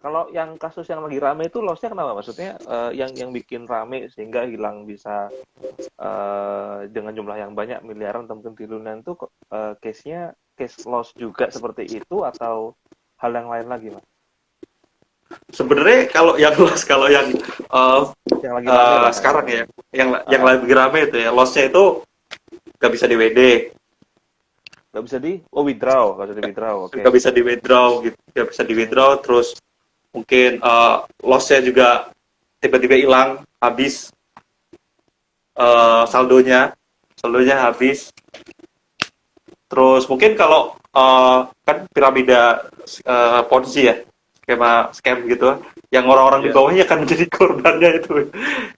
Kalau yang kasus yang lagi rame itu lossnya kenapa? Maksudnya yang bikin rame sehingga hilang bisa dengan jumlah yang banyak miliaran atau mungkin triliunan itu case-nya case loss juga seperti itu atau hal yang lain lagi, Mas? Sebenarnya kalau yang uh, Yang lagi rame lah yang sekarang ya, yang ah, lagi rame itu ya, lossnya itu nggak bisa di WD, nggak bisa di withdraw, nggak bisa di withdraw, oke. nggak bisa di withdraw gitu, nggak bisa di Hmm, withdraw, terus mungkin lossnya juga tiba-tiba hilang, habis hmm, saldonya, saldonya habis. Terus mungkin kalau kan piramida Ponzi ya, skema scam gitu, yang orang-orang di ya. bawahnya akan menjadi korbannya itu.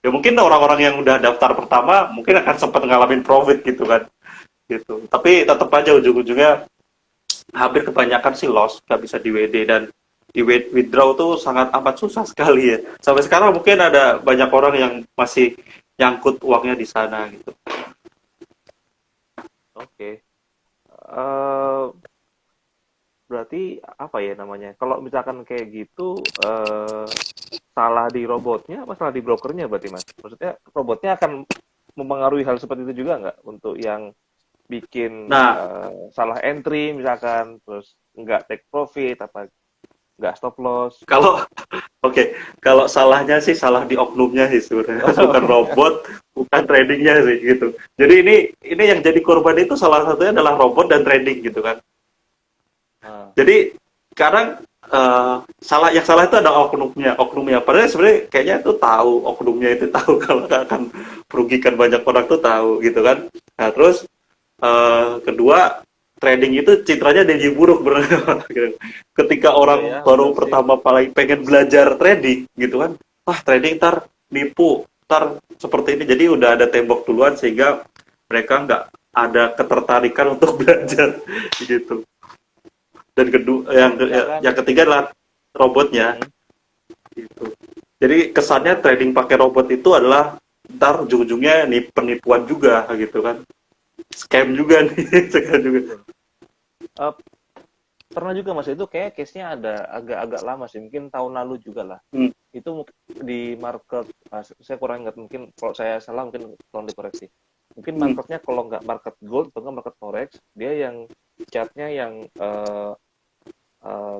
Ya mungkin orang-orang yang udah daftar pertama mungkin akan sempat ngalamin profit gitu kan, gitu. Tapi tetap aja ujung-ujungnya hampir kebanyakan sih loss, nggak bisa di WD dan di withdraw tuh sangat amat susah sekali ya. Sampai sekarang mungkin ada banyak orang yang masih nyangkut uangnya di sana gitu. Oke. Eh, Berarti apa ya namanya? Kalau misalkan kayak gitu, salah di robotnya apa salah di brokernya berarti, Mas? Maksudnya robotnya akan mempengaruhi hal seperti itu juga nggak? Untuk yang bikin Nah, salah entry misalkan, terus nggak take profit, apa nggak stop loss. kalau Oke, kalau salahnya sih salah di oknumnya sih sebenarnya, bukan robot, bukan tradingnya sih gitu. Jadi ini yang jadi korban itu salah satunya adalah robot dan trading gitu kan. Nah, Jadi sekarang yang salah itu ada oknumnya. Padahal sebenarnya kayaknya itu tahu, oknumnya itu tahu kalau akan merugikan banyak orang tuh tahu gitu kan. Nah terus kedua, trading itu citranya jadi buruk bener. Ketika iya orang ya, baru bener sih. pertama kali pengen belajar trading gitu kan, wah trading ntar nipu, ntar seperti ini. Jadi udah ada tembok duluan sehingga mereka nggak ada ketertarikan untuk belajar gitu. Dan kedua, Kalau misalkan, yang ketiga adalah robotnya mm, gitu. Jadi kesannya oh, trading pakai robot itu adalah ntar ujung-ujungnya nih penipuan juga gitu kan, scam juga nih, scam juga. betul. Eh, Pernah juga Mas itu kayak case-nya ada agak-agak lama sih, mungkin tahun lalu juga lah. Hmm. Itu di market, saya kurang ingat, mungkin kalau saya salah mungkin tolong dikoreksi. Mungkin Hmm. marketnya kalau nggak market gold atau nggak market forex, dia yang chartnya yang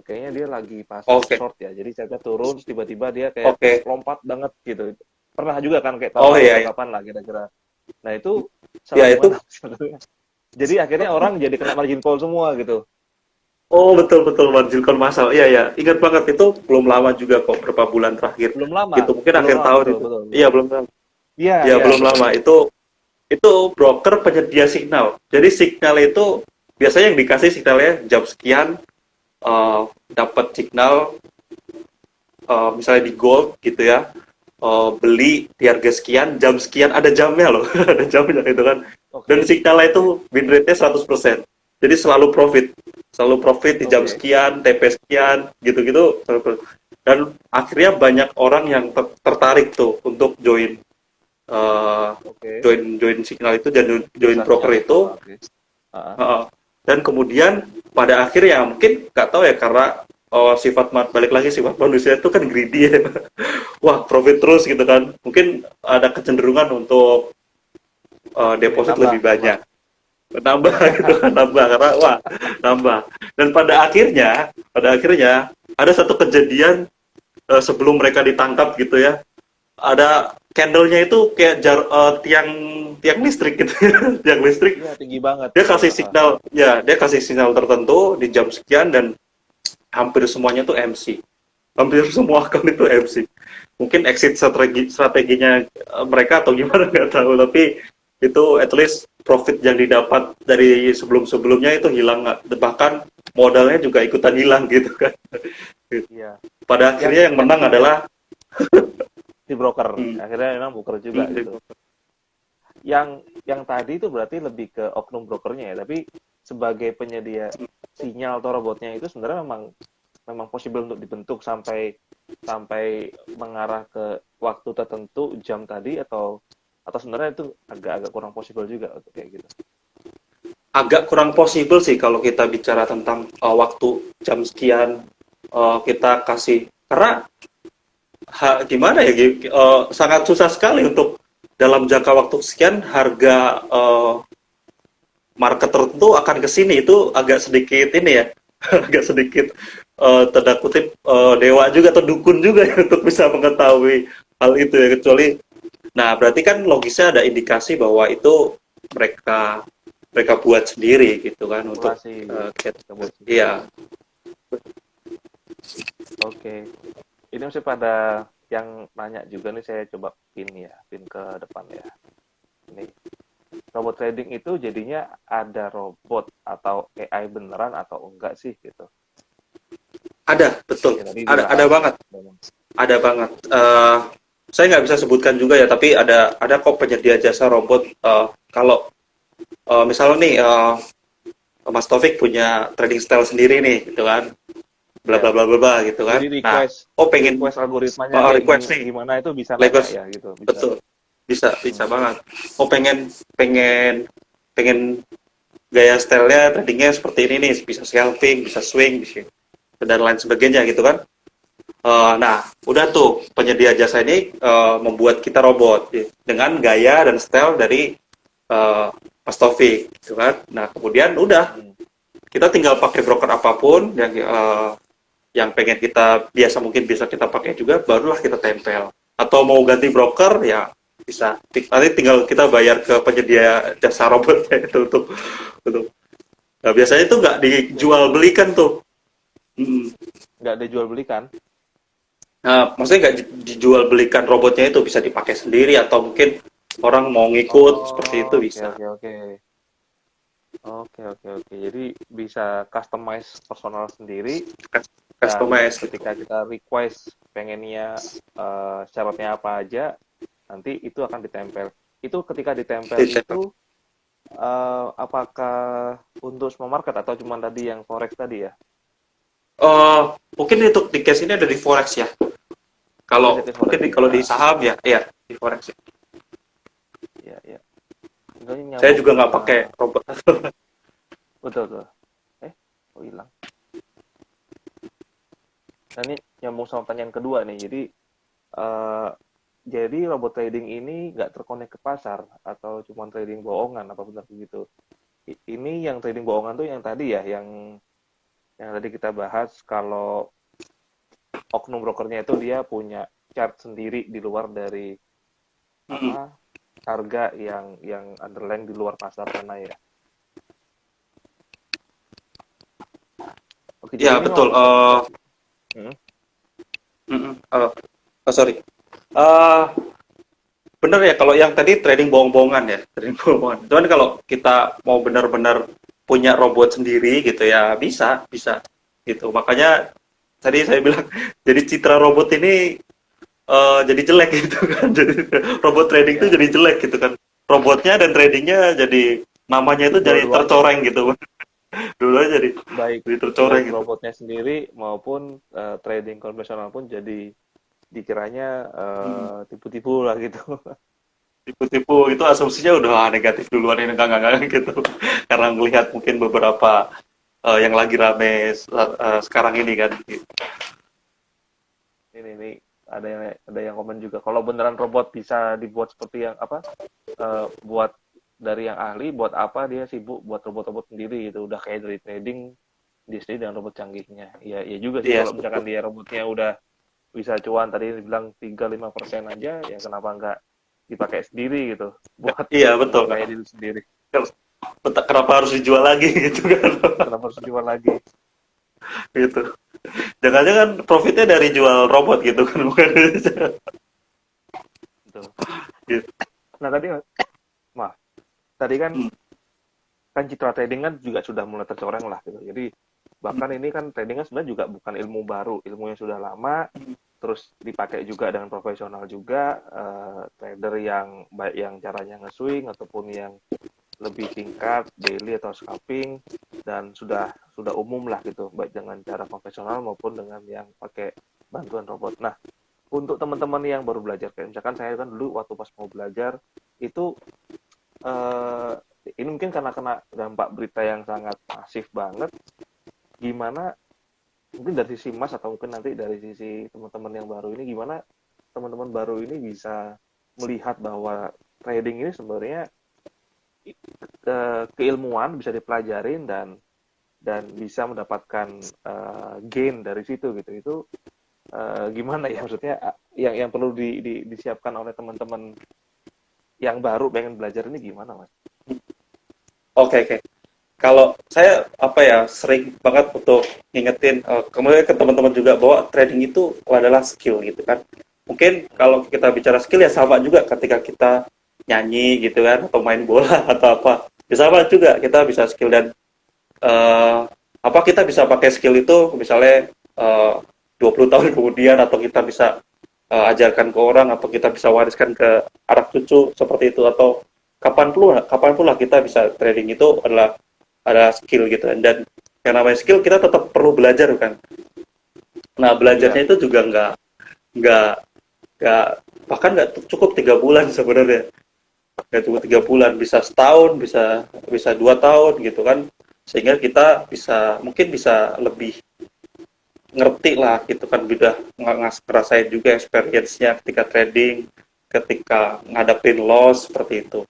kayaknya dia lagi pasang Oke. short ya. Jadi chartnya turun, terus tiba-tiba dia kayak Oke. lompat banget gitu. Pernah juga kan kayak tahun Oh lalu iya atau ya. kapan lah kira-kira. Nah itu Ya salah di mana itu. sebenarnya? Jadi akhirnya orang jadi kena margin call semua gitu. Oh betul betul margin call masal. Iya ya. Ingat banget itu belum lama juga kok, berapa bulan terakhir. Belum lama, Gitu mungkin belum akhir lama, tahun betul, itu. betul, Iya betul. belum lama. Iya, Iya iya, belum betul. lama. Itu broker penyedia signal. Jadi signal itu biasanya yang dikasih signalnya jam sekian, eh, dapat signal misalnya di gold gitu ya, beli di harga sekian, jam sekian, ada jamnya loh, ada jamnya itu kan. Dan Oke, signalnya itu win rate-nya 100%. Jadi selalu profit di jam oke. sekian, TP sekian, gitu-gitu. Dan akhirnya banyak orang yang tertarik tuh untuk uh, Oke. join signal itu dan join Pesan broker sinyal itu, itu. oke. Ah, Dan kemudian pada akhirnya mungkin nggak tahu ya, karena balik lagi sifat manusia itu kan greedy ya. Wah profit terus gitu kan, mungkin ada kecenderungan untuk pengen deposit nambah, lebih nambah. banyak, nambah gitu kan, nambah karena wah nambah. Dan pada akhirnya ada satu kejadian sebelum mereka ditangkap gitu ya, ada candlenya itu kayak tiang tiang listrik gitu. Tiang listrik, Iya, tinggi banget dia gitu. kasih signal, ya dia kasih signal tertentu di jam sekian dan hampir semuanya tuh MC, hampir semua akun itu MC. Mungkin exit strateginya mereka atau gimana nggak tahu, tapi itu at least profit yang didapat dari sebelum-sebelumnya itu hilang, bahkan modalnya juga ikutan hilang gitu kan. Iya. Pada Yang akhirnya yang yang menang yang adalah si broker. hmm, Akhirnya memang broker juga gitu. Yang tadi itu berarti lebih ke oknum brokernya ya, tapi sebagai penyedia sinyal atau robotnya itu sebenarnya memang memang possible untuk dibentuk sampai sampai mengarah ke waktu tertentu jam tadi atau sebenarnya itu agak-agak kurang possible juga untuk kayak gitu. agak kurang possible sih kalau kita bicara tentang waktu jam sekian, kita kasih Karena gimana ya, sangat susah sekali untuk dalam jangka waktu sekian harga market tertentu akan ke sini, itu agak sedikit ini ya, agak sedikit tanda kutip dewa juga atau dukun juga ya, untuk bisa mengetahui hal itu ya, kecuali nah berarti kan logisnya ada indikasi bahwa itu mereka mereka buat sendiri gitu kan untuk Simulasi kita buat sendiri. iya. Oke. Ini masih pada yang nanya juga nih, saya coba pin ke depan ya. Ini robot trading itu jadinya ada robot atau AI beneran atau enggak sih gitu? Ada, betul, Ya tadi ada dibahas ya. banget, ada banget. Saya nggak bisa sebutkan juga ya, tapi ada kok penyedia jasa robot. Kalau misalnya nih, Mas Taufik punya trading style sendiri nih gitu kan, bla Ya. bla bla bla bla gitu kan. Jadi Nah, oh pengen request algoritmanya kayak request nih, gimana itu bisa nanya request, ya gitu, bisa. betul, bisa Hmm. bisa banget. Oh pengen pengen pengen gaya stylenya tradingnya seperti ini nih, bisa scalping, bisa swing, bisa dan lain sebagainya gitu kan. Nah, udah tuh penyedia jasa ini membuat kita robot ya, dengan gaya dan style dari Mas Taufik gitu kan. Nah, kemudian udah Hmm. kita tinggal pakai broker apapun yang pengen kita biasa, mungkin bisa kita pakai juga, barulah kita tempel. Atau mau ganti broker ya bisa. Nanti tinggal kita bayar ke penyedia jasa robotnya itu untuk. Nah, biasanya itu nggak Oke. dijual belikan tuh. Hmm. Nggak dijual belikan? Nah, maksudnya nggak dijual belikan robotnya, itu bisa dipakai sendiri atau mungkin orang mau ngikut seperti itu Oh, oke bisa. oke oke. Oke oke oke. Jadi bisa customize personal sendiri dan Customize gitu. ketika kita request pengennya syaratnya apa aja, nanti itu akan ditempel. Itu ketika ditempel Ditempel. itu apakah untuk semua market atau cuma tadi yang forex tadi ya? Mungkin untuk di case ini ada di forex ya. Oh, Kalau di forex mungkin juga. kalau di saham ya, iya di forex ya. Ya ya. Ini Saya nyambung juga ke nggak pakai robot. betul tuh. Oh hilang. Nah ini nyambung sama pertanyaan kedua nih. Eh, jadi robot trading ini nggak terkonek ke pasar atau cuma trading bohongan apa benar begitu? Ini yang trading bohongan tuh yang tadi ya, yang tadi kita bahas kalau oknum brokernya itu dia punya chart sendiri di luar dari Hmm. apa harga yang underlying di luar pasar sana ya. Oke, jadi Ya ini betul. robot. Hmm, Sorry. Uh, Bener ya, kalau yang tadi trading bohong-bohongan ya, trading bohong-bohongan. Cuman kalau kita mau benar-benar punya robot sendiri gitu ya, bisa, bisa gitu. Makanya tadi saya bilang, jadi citra robot ini jadi jelek gitu kan. Jadi robot trading itu ya, jadi jelek gitu kan. Robotnya dan tradingnya jadi namanya itu jadi dua-duanya tercoreng gitu. Dulu aja baik jadi tercoreng baik gitu. robotnya sendiri maupun trading konvensional pun jadi dikiranya tipu-tipu lah gitu. Tipu-tipu itu asumsinya udah negatif duluan, ini enggak gitu. Karena melihat mungkin beberapa yang lagi rame sekarang ini kan. Ini ada yang komen juga. Kalau beneran robot bisa dibuat seperti yang apa? Buat dari yang ahli, buat apa dia sibuk buat robot-robot sendiri gitu. Udah kayak dari trading di sendiri dengan robot canggihnya. Ya, ya juga sih Iya, kalau betul. misalkan dia robotnya udah bisa cuan tadi dibilang 3-5% aja, ya kenapa nggak dipakai sendiri gitu buat Iya, betul kan. memperkaya diri sendiri. Kenapa harus dijual lagi gitu kan? Kenapa harus dijual lagi? Gitu. Jangan-jangan profitnya dari jual robot gitu kan, bukan? Betul. Gitu. Nah tadi, maaf, tadi kan Hmm. kan citra trading kan juga sudah mulai tercoreng lah gitu. Jadi bahkan Hmm. ini kan trading kan sebenarnya juga bukan ilmu baru, ilmu yang sudah lama, terus dipakai juga dengan profesional juga, trader yang baik yang caranya nge-swing ataupun yang lebih singkat, daily atau scalping, dan sudah umum lah gitu, baik dengan cara konvensional maupun dengan yang pakai bantuan robot. Nah, untuk teman-teman yang baru belajar, kayak misalkan saya kan dulu waktu pas mau belajar itu eh, ini mungkin karena kena dampak berita yang sangat masif banget, gimana mungkin dari sisi Mas atau mungkin nanti dari sisi teman-teman yang baru ini, gimana teman-teman baru ini bisa melihat bahwa trading ini sebenarnya keilmuan bisa dipelajarin dan bisa mendapatkan gain dari situ gitu. Itu gimana ya, maksudnya yang perlu disiapkan oleh teman-teman yang baru pengen belajar ini gimana, Mas? Oke, oke. Kalau saya apa ya sering banget untuk ngingetin kemudian ke teman-teman juga bahwa trading itu adalah skill gitu kan. Mungkin kalau kita bicara skill ya sama juga ketika kita nyanyi gitu kan atau main bola atau apa. Ya sama juga kita bisa skill dan eh, apa kita bisa pakai skill itu misalnya 20 tahun kemudian atau kita bisa ajarkan ke orang atau kita bisa wariskan ke anak cucu seperti itu atau kapan pun lah kita bisa trading itu adalah ada skill gitu dan yang namanya skill kita tetap perlu belajar kan. Nah Iya. belajarnya itu juga nggak nggak bahkan nggak cukup 3 bulan sebenarnya, nggak cukup 3 bulan, bisa setahun, bisa bisa 2 tahun gitu kan, sehingga kita bisa mungkin bisa lebih ngerti lah gitu kan, udah ngerasain juga experience-nya ketika trading, ketika ngadepin loss seperti itu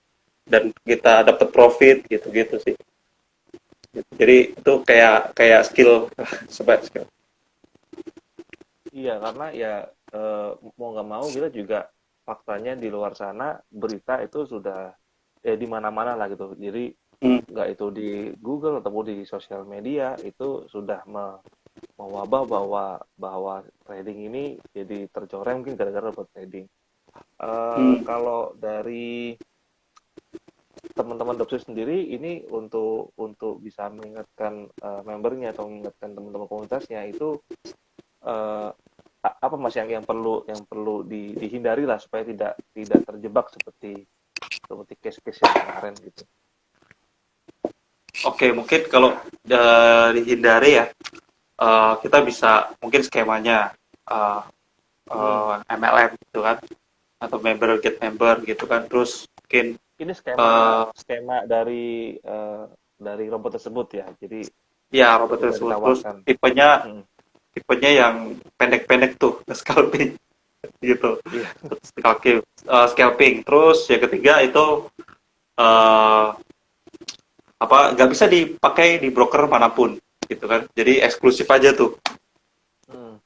dan kita dapat profit gitu-gitu sih. Jadi itu kayak kayak skill sebagai skill. Iya, karena ya mau nggak mau kita juga faktanya di luar sana berita itu sudah di mana-mana lah gitu. Jadi Hmm, nggak itu di Google ataupun di sosial media itu sudah mewabah bahwa bahwa trading ini jadi tercoreng mungkin gara-gara buat trading. hmm. Kalau dari teman-teman Dopsi sendiri ini untuk bisa mengingatkan membernya atau mengingatkan teman-teman komunitasnya itu eh, apa Mas yang perlu dihindari lah supaya tidak terjebak seperti case-case yang kemarin gitu. Oke, mungkin kalau dihindari ya, kita bisa mungkin skemanya uh, Hmm. MLM gitu kan, atau member get member gitu kan, terus mungkin Ini skema uh, skema dari robot tersebut ya. Jadi ya robot ketika tersebut, terus ditawarkan. tipenya Hmm. tipenya yang pendek-pendek tuh scalping gitu, Iya. scalping. Terus yang ketiga itu uh, apa nggak bisa dipakai di broker manapun gitu kan, jadi eksklusif aja tuh. Hmm.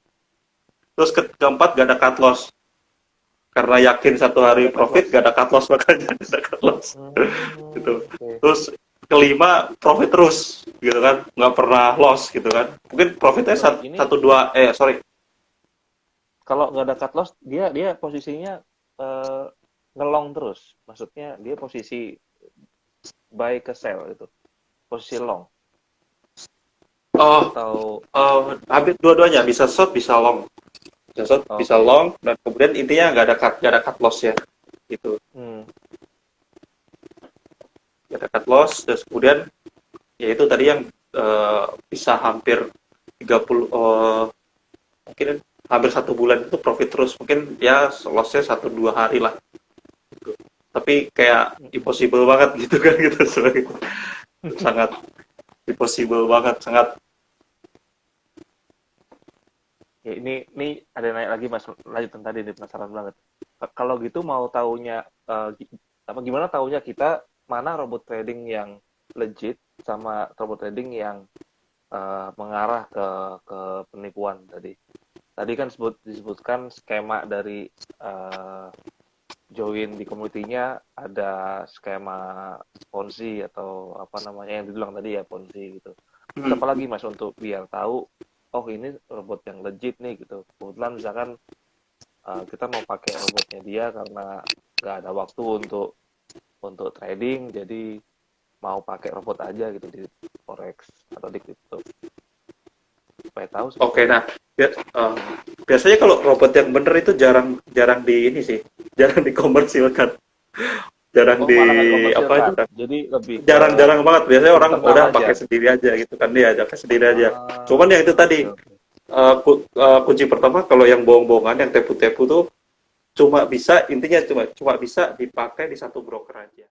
Terus keempat gak ada cut loss, karena yakin satu Nggak hari ada cut profit loss. gak ada cut loss makanya gak ada cut loss gitu. Oke. Terus kelima profit terus gitu kan, nggak pernah loss gitu kan, mungkin profitnya Sorry, ini satu dua sorry. kalau nggak ada cut loss, dia posisinya eh, ngelong terus. Maksudnya dia posisi buy ke sell itu, posisi long Oh, atau hampir dua-duanya bisa short bisa long, bisa short bisa oke. long, dan kemudian intinya nggak ada cut loss ya gitu, Hmm. nggak ada cut loss. Terus kemudian ya itu tadi yang bisa hampir 30 mungkin hampir 1 bulan itu profit terus, mungkin ya lossnya 1 2 hari lah gitu. Tapi kayak impossible banget gitu kan gitu sebagai sangat impossible banget sangat. Ya, ini ada yang nanya lagi Mas, lanjutan tadi nih, penasaran banget. Kalau gitu mau taunya apa gimana taunya kita mana robot trading yang legit sama robot trading yang mengarah ke penipuan tadi. Tadi kan disebutkan skema dari uh, join di community-nya ada skema Ponzi atau apa namanya yang dibilang tadi ya Ponzi gitu. Terus Hmm. apa lagi Mas untuk biar tahu oh ini robot yang legit nih gitu. Kebetulan misalkan kita mau pakai robotnya dia karena nggak ada waktu untuk trading jadi mau pakai robot aja gitu di forex atau di crypto supaya tahu Oke, sebetulnya. nah biasanya kalau robot yang bener itu jarang jarang di ini sih, jarang dikomersilkan, jarang Oh di malah nggak apa dikomersilkan, jarang jadi lebih ke jarang-jarang banget. Biasanya orang internal udah aja. pakai sendiri aja gitu kan, dia aja pakai sendiri aja. Cuman yang itu tadi Oke oke. kunci pertama, kalau yang bohong-bohongan, yang tepu-tepu tuh cuma bisa intinya cuma cuma bisa dipakai di satu broker aja.